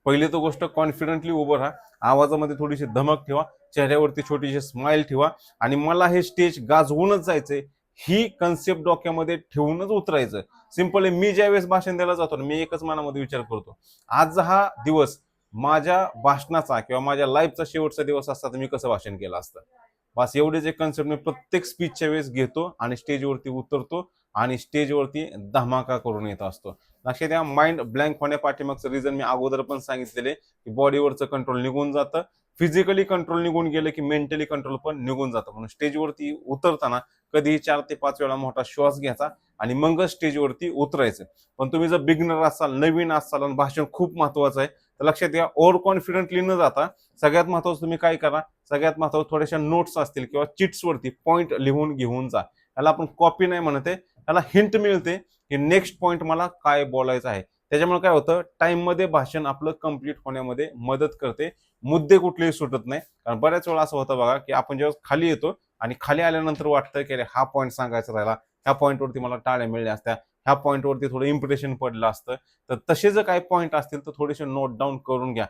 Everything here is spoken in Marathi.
पहिली तर गोष्ट कॉन्फिडंटली उभं राहा, आवाजामध्ये थोडीशी धमक ठेवा, चेहऱ्यावरती छोटीशी स्माइल ठेवा आणि मला हे स्टेज गाजवूनच जायचंय ही कन्सेप्ट डोक्यामध्ये ठेवूनच उतरायचं. सिंपल आहे. मी ज्यावेळेस भाषण द्यायला जातो ना, मी एकच मनामध्ये विचार करतो, आज हा दिवस माझ्या भाषणाचा किंवा माझ्या लाईफचा शेवटचा दिवस असता तर मी कसं भाषण केलं असतं. बस एवढेच एक कन्सेप्ट मी प्रत्येक स्पीचच्या वेळेस घेतो आणि स्टेजवरती उतरतो आणि स्टेजवरती धमाका करून येत असतो. लक्षात घ्या, माइंड ब्लँक होण्यापाठीमागचं रिझन मी अगोदर पण सांगितलेले की बॉडीवरचं कंट्रोल निघून जातं, फिजिकली कंट्रोल निघून गेलं की मेंटली कंट्रोल पण निघून जातं. म्हणून स्टेजवरती उतरताना कधीही 4 ते 5 वेळा मोठा श्वास घ्यायचा आणि मगच स्टेजवरती उतरायचं. पण तुम्ही जर बिगनर असाल, नवीन असाल आणि भाषण खूप महत्वाचं आहे, तर लक्षात घ्या, ओव्हर कॉन्फिडंटली न जाता सगळ्यात महत्वाचं तुम्ही काय करा, सगळ्यात महत्वाचं थोड्याशा नोट्स असतील किंवा चिट्सवरती पॉईंट लिहून घेऊन जा. याला आपण कॉपी नाही म्हणत आहे, त्याला हिंट मिळते की नेक्स्ट पॉईंट मला काय बोलायचं आहे. त्याच्यामुळे काय होतं, टाइम मध्ये भाषण आपलं कम्प्लीट होण्यामध्ये मदत करते, मुद्दे कुठलेही सुटत नाही. कारण बऱ्याच वेळा असं होतं बघा की आपण जेव्हा खाली येतो आणि खाली आल्यानंतर वाटतं की अरे हा पॉईंट सांगायचा राहिला, ह्या पॉईंटवरती मला टाळ्या मिळल्या असत्या, ह्या पॉईंटवरती थोडं इम्प्रेशन पडलं असतं. तर तसे जर काही पॉईंट असतील तर थोडेसे नोट डाऊन करून घ्या.